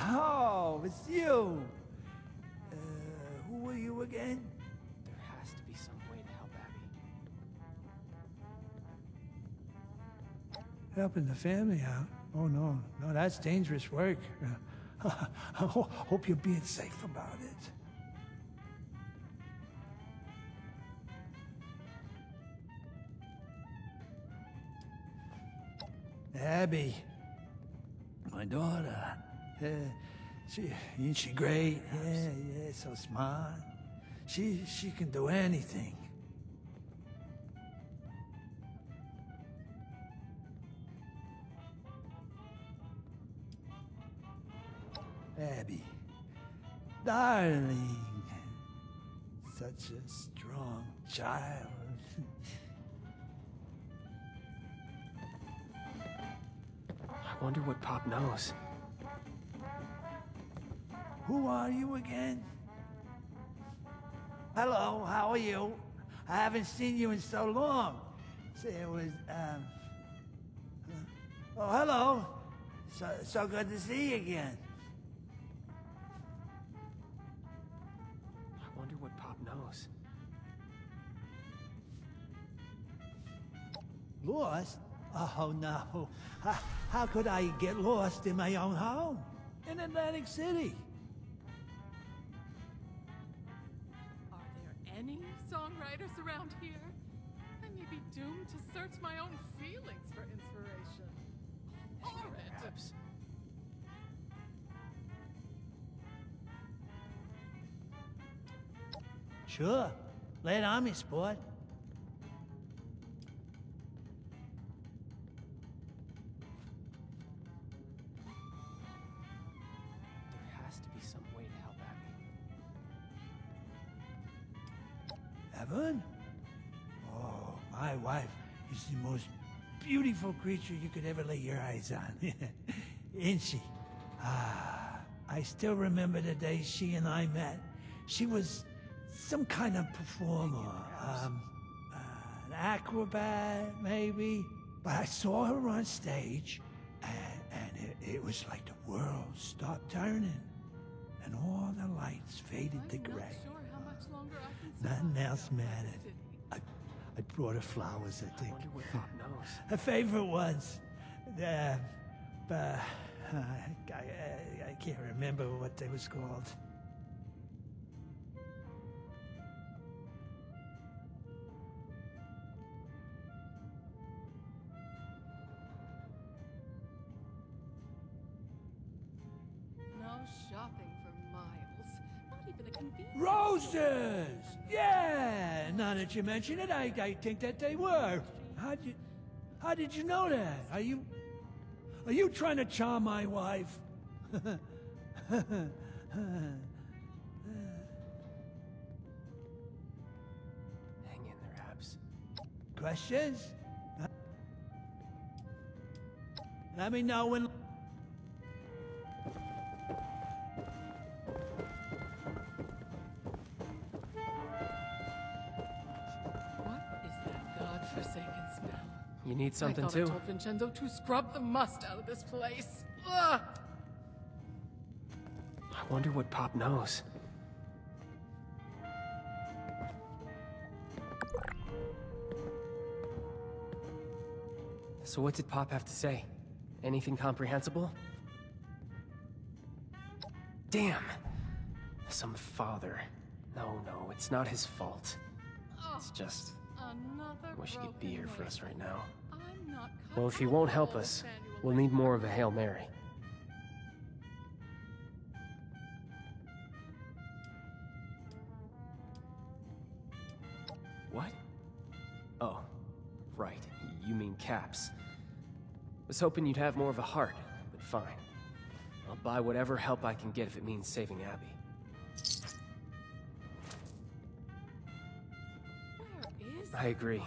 Oh, it's you. Who were you again? There has to be some way to help Abby. Helping the family out? Oh, no, that's dangerous work. I hope you're being safe about it. Abby, my daughter, isn't she great? Yeah, so smart. She can do anything. Abby, darling, such a strong child. I wonder what Pop knows. Who are you again? Hello, how are you? I haven't seen you in so long. See, it was, oh, hello. So good to see you again. I wonder what Pop knows. Lost? Oh, no. How could I get lost in my own home? In Atlantic City? Are there any songwriters around here? I may be doomed to search my own feelings for inspiration. Horrid. Perhaps. Sure. Lay it on me, sport. There has to be some way to help Abby. Evan? Oh, my wife is the most beautiful creature you could ever lay your eyes on. Isn't she? Ah, I still remember the day she and I met. She was some kind of performer. An acrobat, maybe. But I saw her on stage, and it was like the world stopped turning. And all the lights faded to gray. Sure how much longer I can Nothing else mattered. I brought her flowers, I think. I wonder what Pop knows. Her favorite ones. But I can't remember what they was called. No shopping for miles. Not even a convenience. Roses! Yeah! Now that you mention it, I think that they were. How did you know that? Are you trying to charm my wife? Hang in there, Abs. Questions? Let me know when... What is that godforsaken smell? You need something I thought too? I told Vincenzo to scrub the must out of this place. Ugh! I wonder what Pop knows. So what did Pop have to say? Anything comprehensible? Damn! Some father. No, it's not his fault. It's just... Another I wish he could be broken here for us leg. right now. I'm not cut Well, if he out won't for help all us, this annual we'll need more of a Hail Mary. What? Oh, right. You mean caps. Was hoping you'd have more of a heart, but fine. I'll buy whatever help I can get if it means saving Abby. Where is I agree.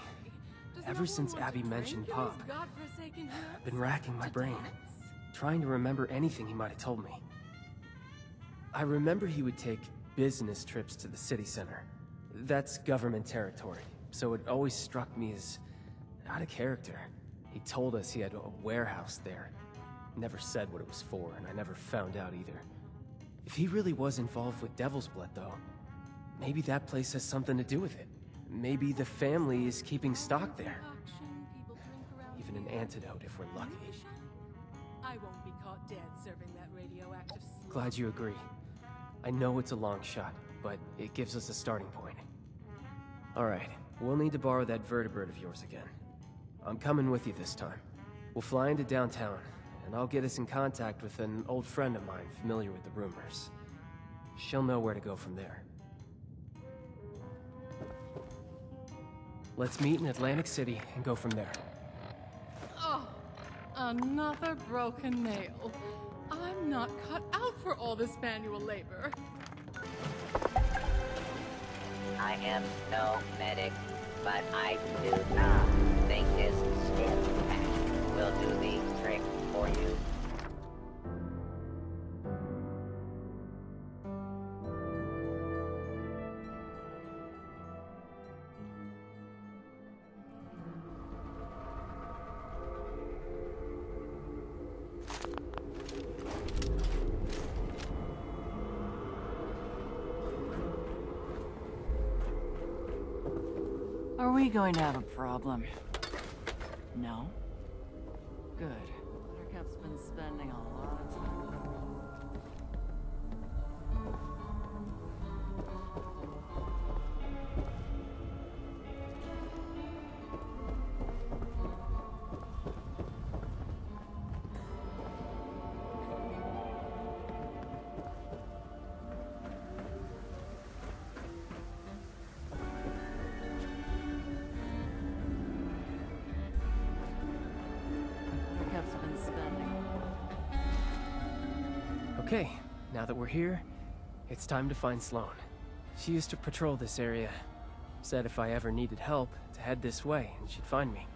Does Ever no one since want to Abby drink mentioned in Pop, these godforsaken hills? I've been racking my To brain, dance? trying to remember anything he might have told me. I remember he would take business trips to the city center. That's government territory, so it always struck me as out of character. He told us he had a warehouse there. Never said what it was for, and I never found out either. If he really was involved with Devil's Blood, though, maybe that place has something to do with it. Maybe the family is keeping stock there. Even an antidote if we're lucky. I won't be caught dead serving that radioactive sludge. Glad you agree. I know it's a long shot, but it gives us a starting point. Alright, we'll need to borrow that vertebrate of yours again. I'm coming with you this time. We'll fly into downtown, and I'll get us in contact with an old friend of mine familiar with the rumors. She'll know where to go from there. Let's meet in Atlantic City and go from there. Oh, another broken nail. I'm not cut out for all this manual labor. I am no medic, but I do not think this stim pack will do the trick for you. Are we going to have a problem? No? Good. Buttercup's been spending a lot of time. Okay, now that we're here, it's time to find Sloane. She used to patrol this area. Said if I ever needed help, to head this way, and she'd find me.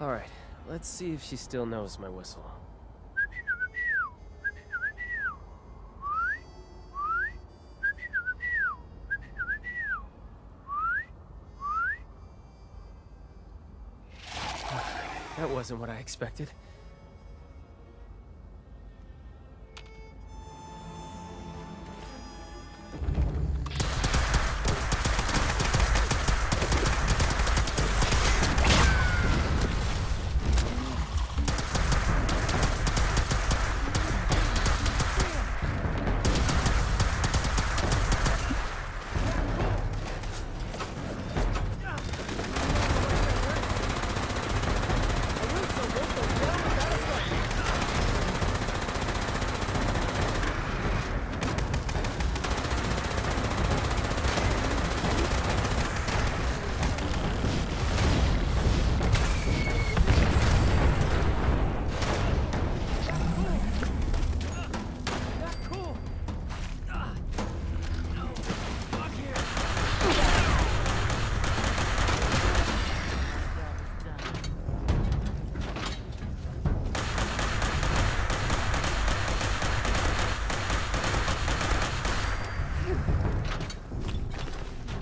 Alright, let's see if she still knows my whistle. That wasn't what I expected.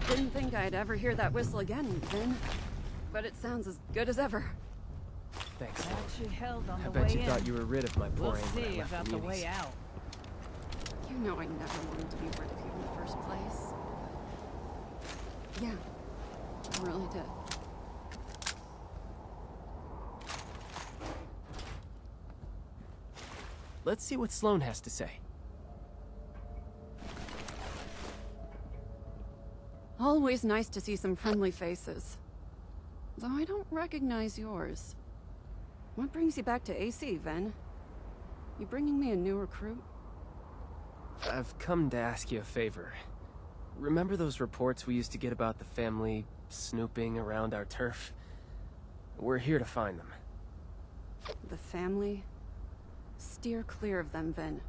Didn't think I'd ever hear that whistle again, Vin. But it sounds as good as ever. Thanks. I actually held on I the bet way you in. thought you were rid of my poor We'll aim when I see left about the way Muni's. out. You know I never wanted to be rid of you in the first place. Yeah, I really did. Let's see what Sloane has to say. Always nice to see some friendly faces. Though I don't recognize yours. What brings you back to AC, Ven? You bringing me a new recruit? I've come to ask you a favor. Remember those reports we used to get about the family snooping around our turf? We're here to find them. The family? Steer clear of them, Ven.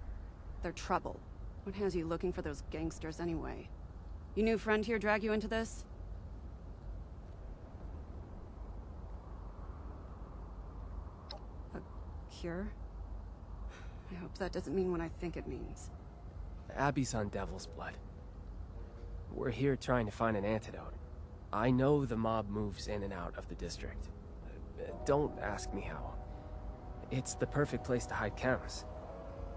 They're trouble. What has you looking for those gangsters anyway? Your new friend here drag you into this? A cure? I hope that doesn't mean what I think it means. Abby's on Devil's Blood. We're here trying to find an antidote. I know the mob moves in and out of the district. Don't ask me how. It's the perfect place to hide chems.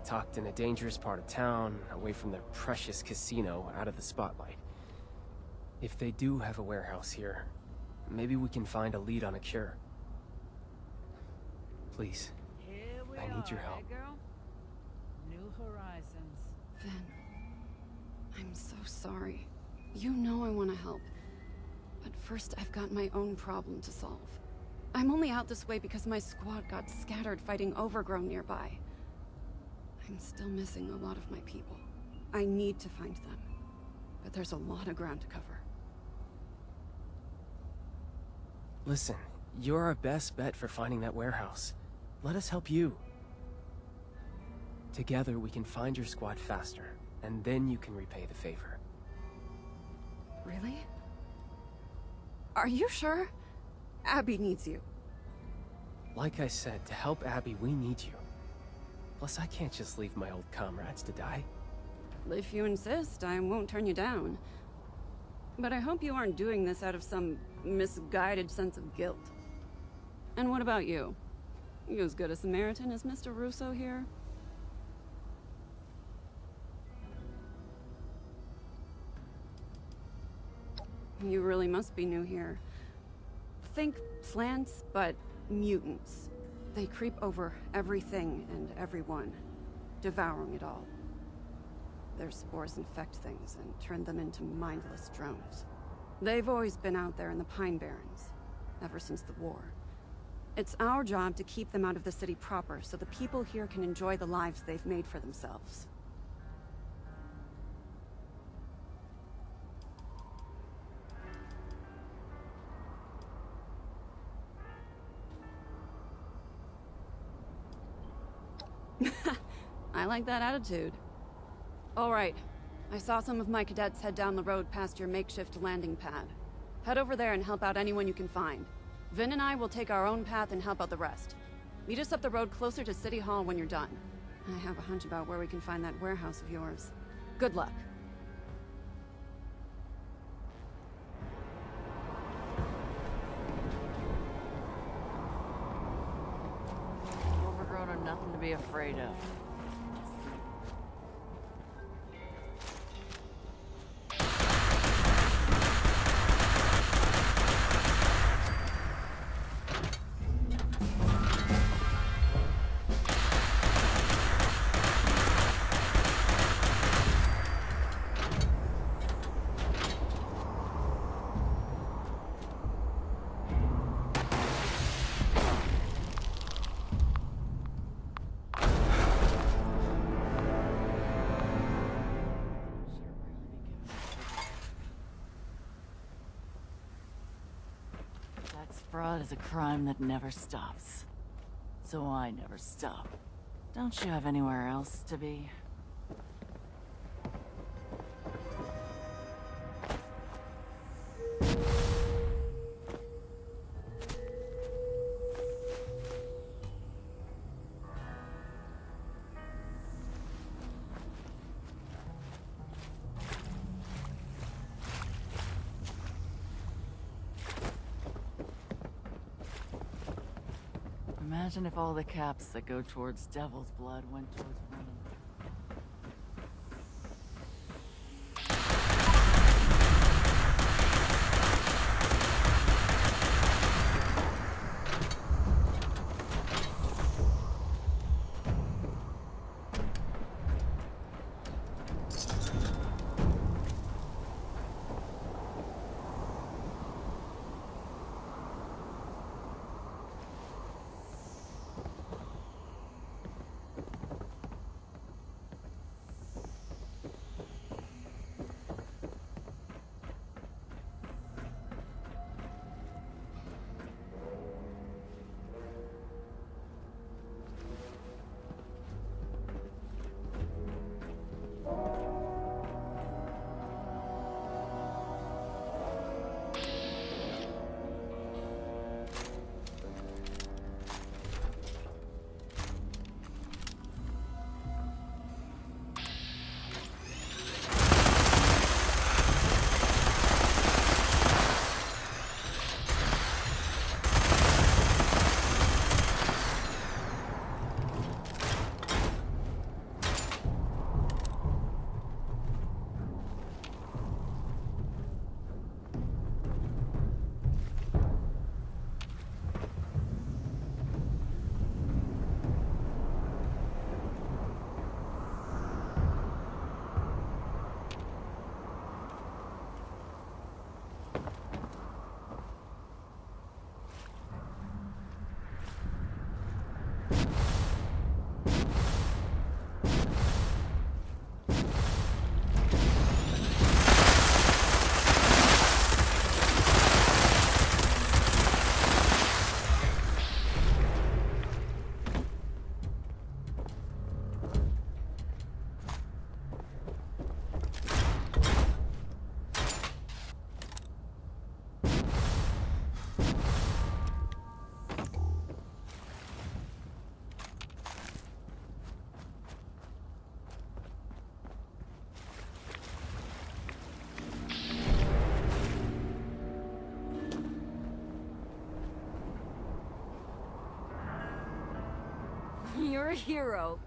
Tucked in a dangerous part of town, away from their precious casino, out of the spotlight. If they do have a warehouse here, maybe we can find a lead on a cure. Please, I need your help. Girl? New horizons. Vin, I'm so sorry. You know I want to help. But first, I've got my own problem to solve. I'm only out this way because my squad got scattered fighting Overgrown nearby. I'm still missing a lot of my people. I need to find them. But there's a lot of ground to cover. Listen, you're our best bet for finding that warehouse. Let us help you. Together, we can find your squad faster, and then you can repay the favor. Really? Are you sure? Abby needs you. Like I said, to help Abby, we need you. Plus, I can't just leave my old comrades to die. If you insist, I won't turn you down. But I hope you aren't doing this out of some misguided sense of guilt. And what about you? You as good a Samaritan as Mr. Russo here? You really must be new here. Think plants, but mutants. They creep over everything and everyone, devouring it all. Their spores infect things and turn them into mindless drones. They've always been out there in the Pine Barrens, ever since the war. It's our job to keep them out of the city proper, so the people here can enjoy the lives they've made for themselves. I like that attitude. All right. I saw some of my cadets head down the road past your makeshift landing pad. Head over there and help out anyone you can find. Vin and I will take our own path and help out the rest. Meet us up the road closer to City Hall when you're done. I have a hunch about where we can find that warehouse of yours. Good luck. Overgrown are nothing to be afraid of. Fraud is a crime that never stops. So I never stop. Don't you have anywhere else to be? Imagine if all the caps that go towards Devil's Blood went towards running. you're a hero.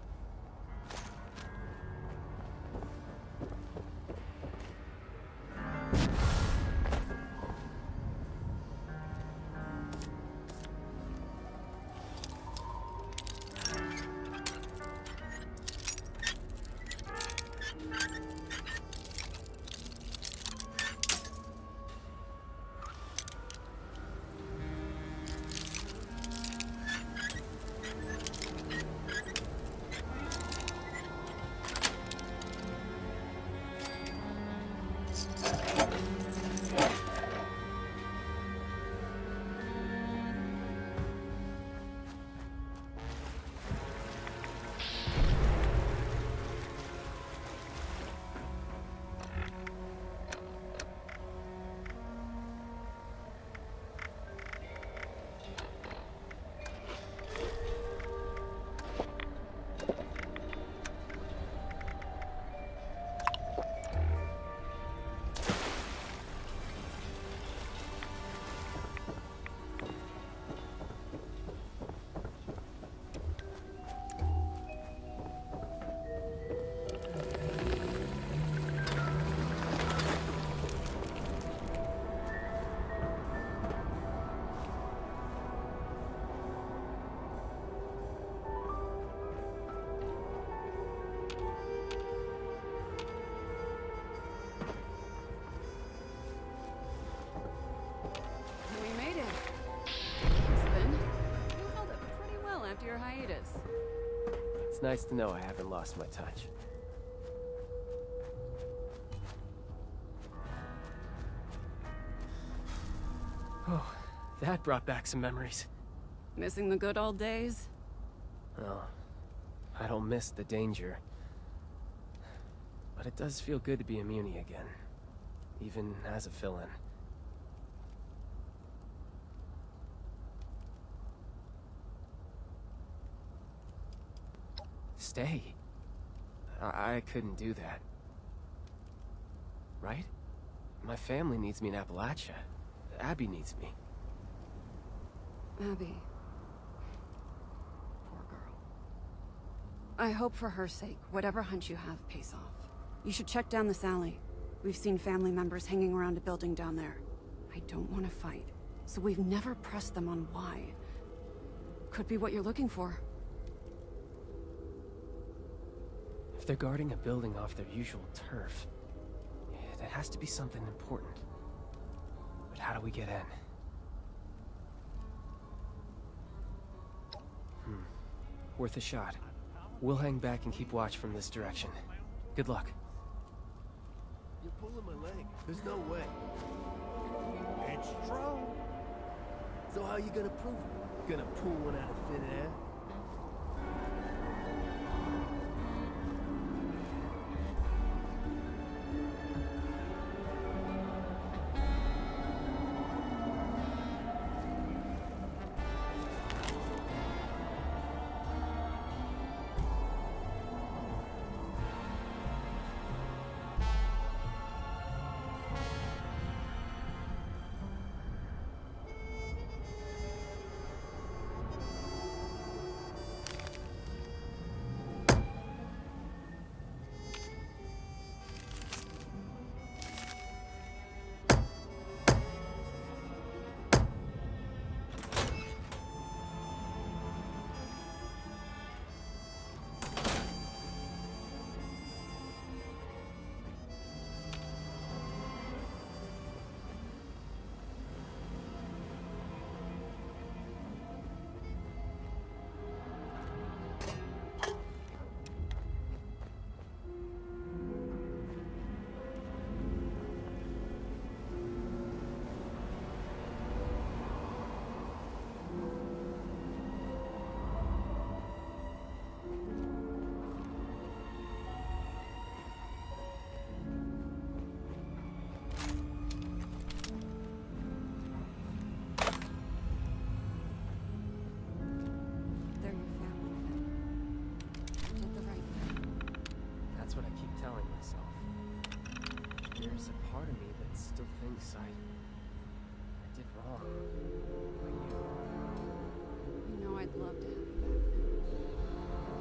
Your hiatus. It's nice to know I haven't lost my touch. Oh, that brought back some memories. Missing the good old days? Oh, I don't miss the danger. But it does feel good to be a Muni again, even as a fill-in. Stay? I couldn't do that. Right? My family needs me in Appalachia. Abby needs me. Abby. Poor girl. I hope for her sake, whatever hunch you have pays off. You should check down this alley. We've seen family members hanging around a building down there. I don't want to fight, so we've never pressed them on why. Could be what you're looking for. If they're guarding a building off their usual turf, it has to be something important. But how do we get in? Worth a shot. We'll hang back and keep watch from this direction. Good luck. You're pulling my leg. There's no way. It's true. So how you gonna prove it? Gonna pull one out of thin air? telling myself. There's a part of me that still thinks I did wrong. But You know I'd love to have you back then.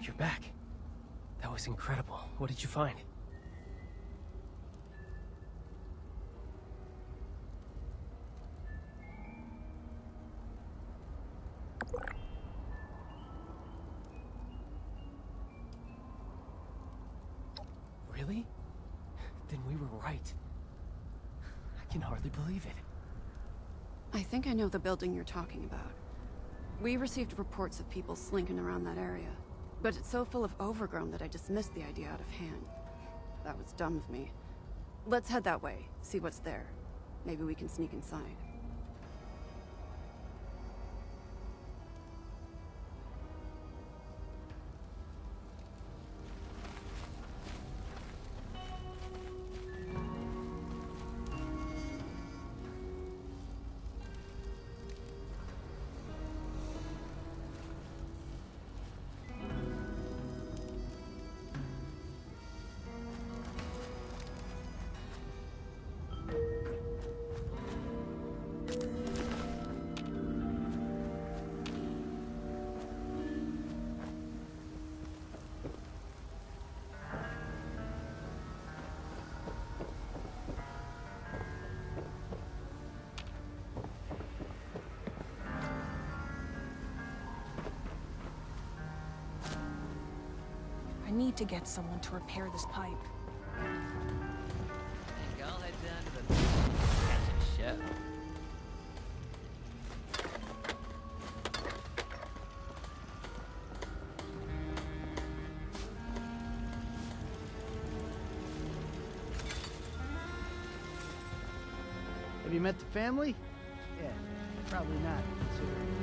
You're back. That was incredible. What did you find? Really? Then we were right. I can hardly believe it. I think I know the building you're talking about. We received reports of people slinking around that area. But it's so full of overgrown that I dismissed the idea out of hand. That was dumb of me. Let's head that way, see what's there. Maybe we can sneak inside. I need to get someone to repair this pipe. Think I'll head down to the beach and catch a show. Have you met the family? Yeah, probably not, considering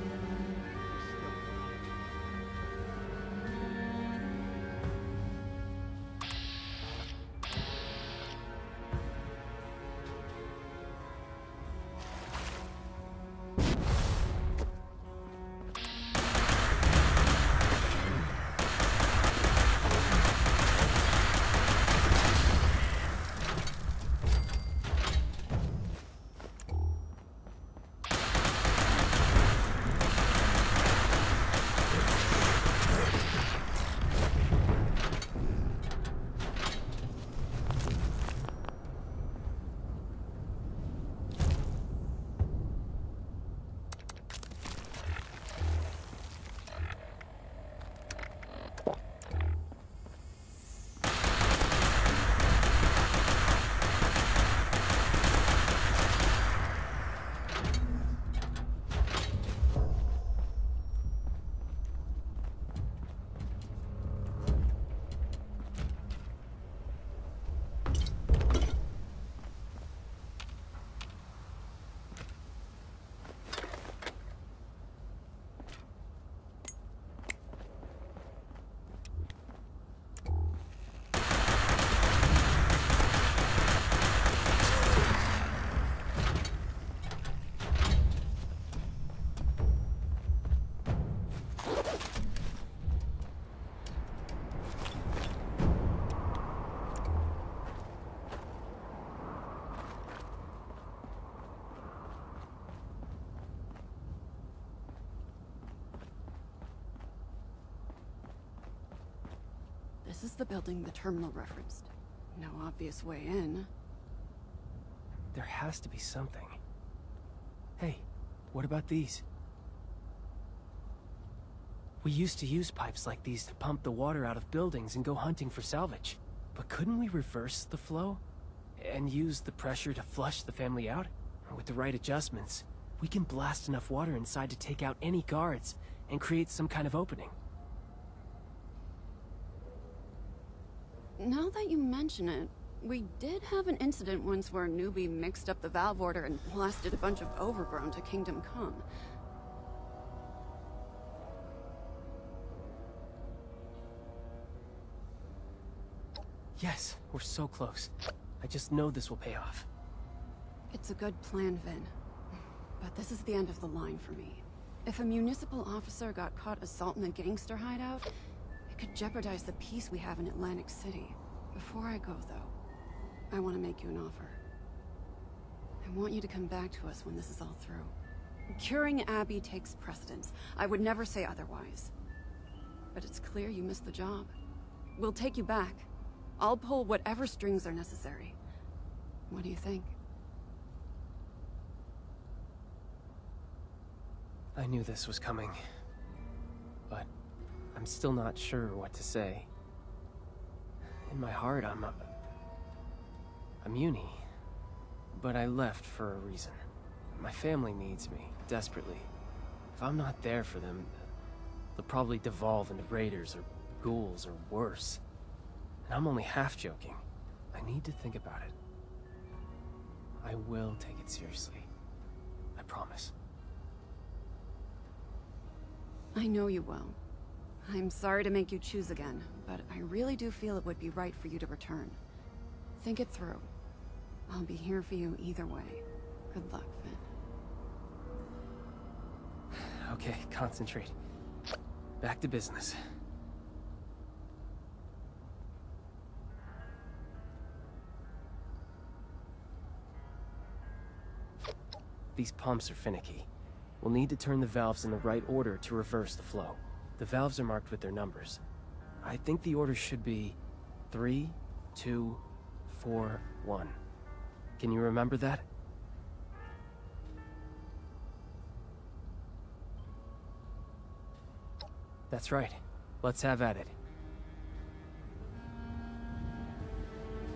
This is the building the terminal referenced. No obvious way in. There has to be something. Hey, what about these? We used to use pipes like these to pump the water out of buildings and go hunting for salvage. But couldn't we reverse the flow? And use the pressure to flush the family out? With the right adjustments, we can blast enough water inside to take out any guards and create some kind of opening. Now that you mention it, we did have an incident once where a newbie mixed up the valve order and blasted a bunch of overgrown to Kingdom Come. Yes, we're so close. I just know this will pay off. It's a good plan, Vin. But this is the end of the line for me. If a municipal officer got caught assaulting a gangster hideout, it could jeopardize the peace we have in Atlantic City. Before I go, though, I want to make you an offer. I want you to come back to us when this is all through. Curing Abby takes precedence. I would never say otherwise. But it's clear you missed the job. We'll take you back. I'll pull whatever strings are necessary. What do you think? I knew this was coming, but I'm still not sure what to say. In my heart, I'm uni, but I left for a reason. My family needs me, desperately. If I'm not there for them, they'll probably devolve into raiders or ghouls or worse. And I'm only half joking. I need to think about it. I will take it seriously. I promise. I know you will. I'm sorry to make you choose again, but I really do feel it would be right for you to return. Think it through. I'll be here for you either way. Good luck, Vin. Okay, concentrate. Back to business. These pumps are finicky. We'll need to turn the valves in the right order to reverse the flow. The valves are marked with their numbers. I think the order should be 3, 2, 4, 1. Can you remember that? That's right. Let's have at it.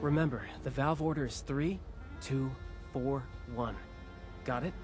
Remember, the valve order is 3, 2, 4, 1. Got it?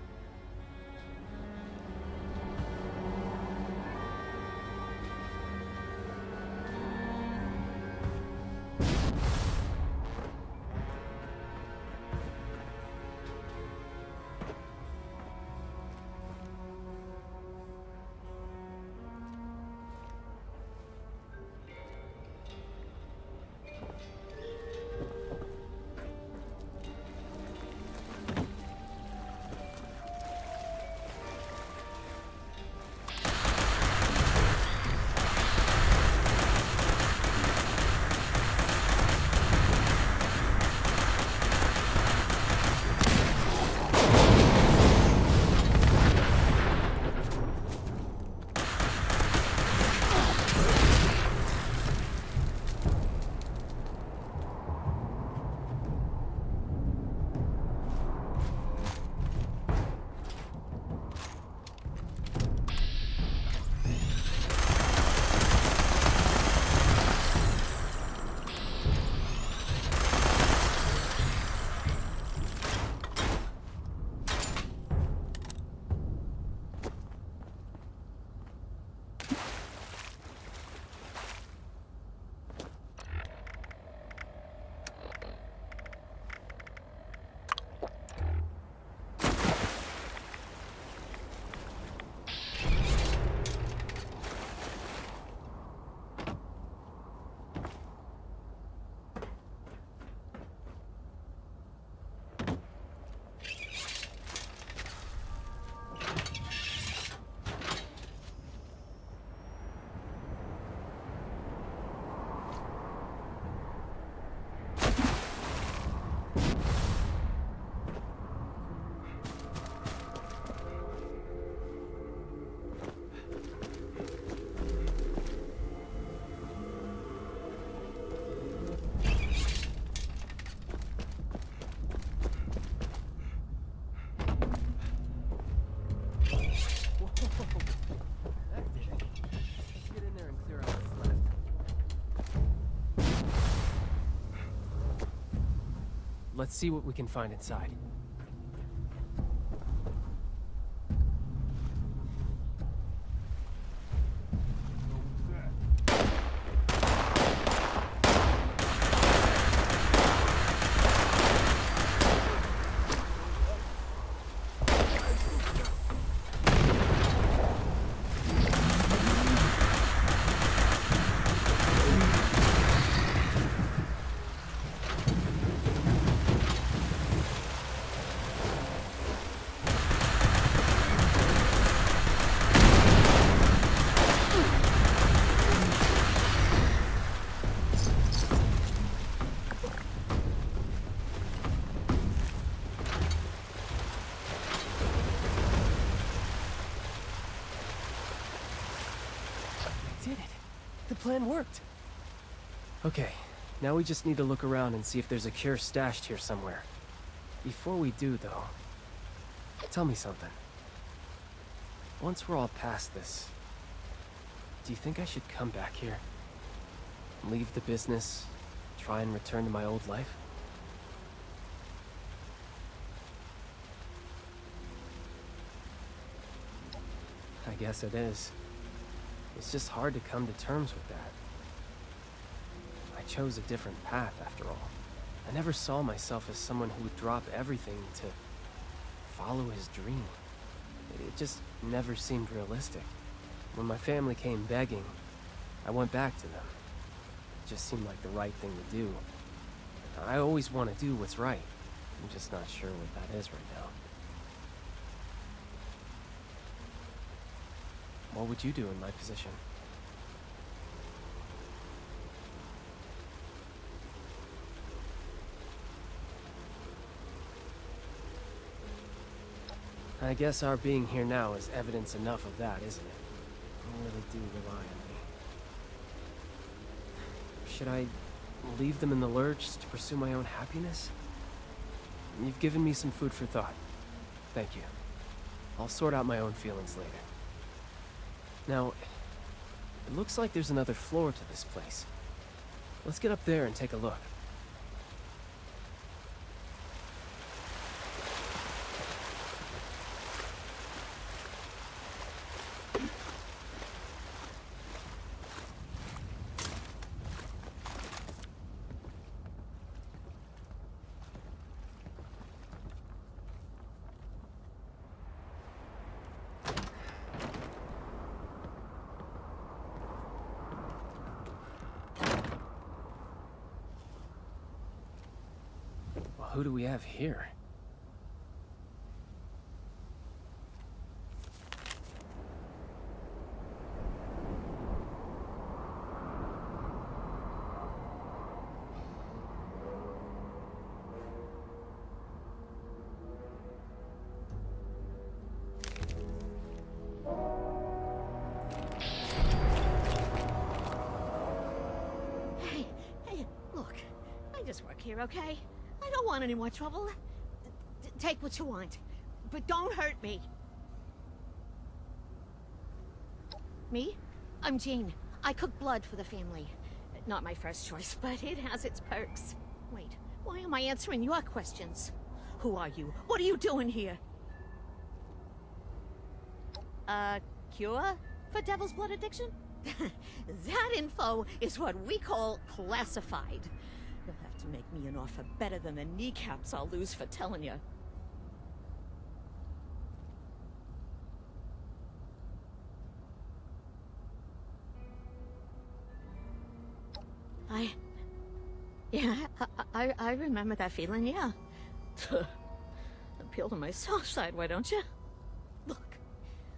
Let's see what we can find inside. plan worked. Okay, now we just need to look around and see if there's a cure stashed here somewhere. Before we do, though, tell me something. Once we're all past this, do you think I should come back here? Leave the business, try and return to my old life? I guess it is. It's just hard to come to terms with that. I chose a different path, after all. I never saw myself as someone who would drop everything to follow his dream. It just never seemed realistic. When my family came begging, I went back to them. It just seemed like the right thing to do. I always want to do what's right. I'm just not sure what that is right now. What would you do in my position? I guess our being here now is evidence enough of that, isn't it? You really do rely on me. Should I leave them in the lurch to pursue my own happiness? You've given me some food for thought. Thank you. I'll sort out my own feelings later. Now, it looks like there's another floor to this place. Let's get up there and take a look. Who do we have here? Hey, look. I just work here, okay? I don't want any more trouble. Take what you want, but don't hurt me. Me? I'm Jean. I cook blood for the family. Not my first choice, but it has its perks. Wait, why am I answering your questions? Who are you? What are you doing here? Cure for devil's blood addiction? That info is what we call classified. You'll have to make me an offer better than the kneecaps I'll lose for telling you. I remember that feeling, yeah. Appeal to my soft side, why don't you? Look,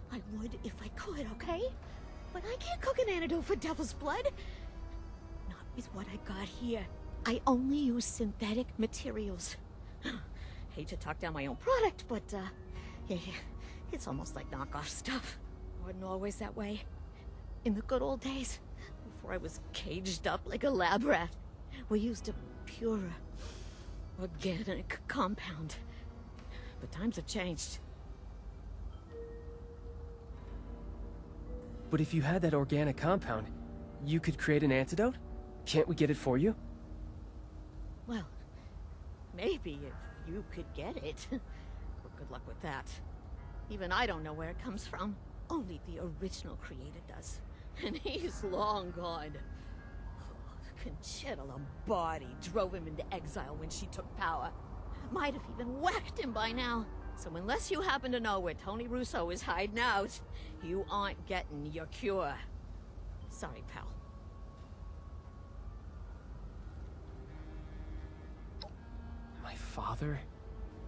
I would if I could, okay? But I can't cook an antidote for devil's blood. Not with what I got here. I only use synthetic materials. Hate to talk down my own product, but, yeah, it's almost like knockoff stuff. Wasn't always that way. In the good old days, before I was caged up like a lab rat, we used a purer, organic compound. But times have changed. But if you had that organic compound, you could create an antidote? Can't we get it for you? Well, maybe if you could get it. But good luck with that. Even I don't know where it comes from. Only the original creator does. And he's long gone. Conchetta Lombardi drove him into exile when she took power. Might have even whacked him by now. So unless you happen to know where Tony Russo is hiding out, you aren't getting your cure. Sorry, pal. My father?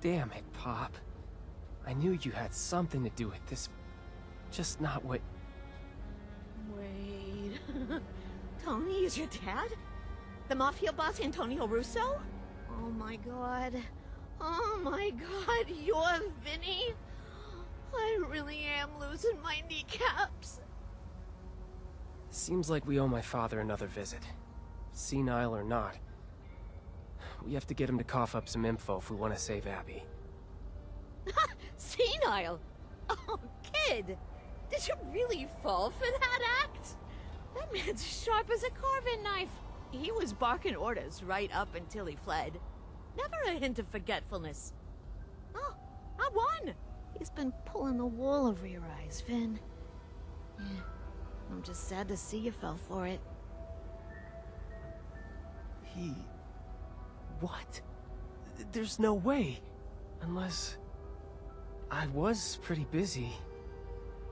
Damn it, Pop. I knew you had something to do with this. Just not what... Wait... Tony is your dad? The mafia boss Antonio Russo? Oh my god. Oh my god, you're Vinny? I really am losing my kneecaps. Seems like we owe my father another visit. Senile or not. We have to get him to cough up some info if we want to save Abby. Senile? Oh, kid! Did you really fall for that act? That man's sharp as a carving knife. He was barking orders right up until he fled. Never a hint of forgetfulness. Oh, I won! He's been pulling the wool over your eyes, Finn. Yeah, I'm just sad to see you fell for it. He... What? There's no way. Unless... I was pretty busy.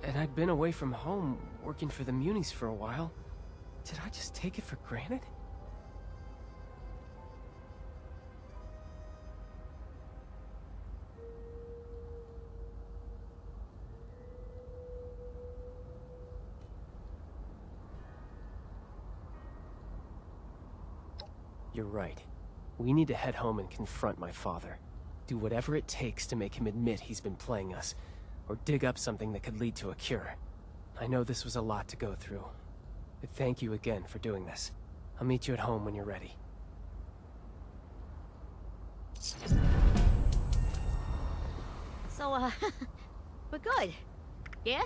And I'd been away from home, working for the Munis for a while. Did I just take it for granted? You're right. We need to head home and confront my father. Do whatever it takes to make him admit he's been playing us, or dig up something that could lead to a cure. I know this was a lot to go through, but thank you again for doing this. I'll meet you at home when you're ready. So, we're good. Yeah?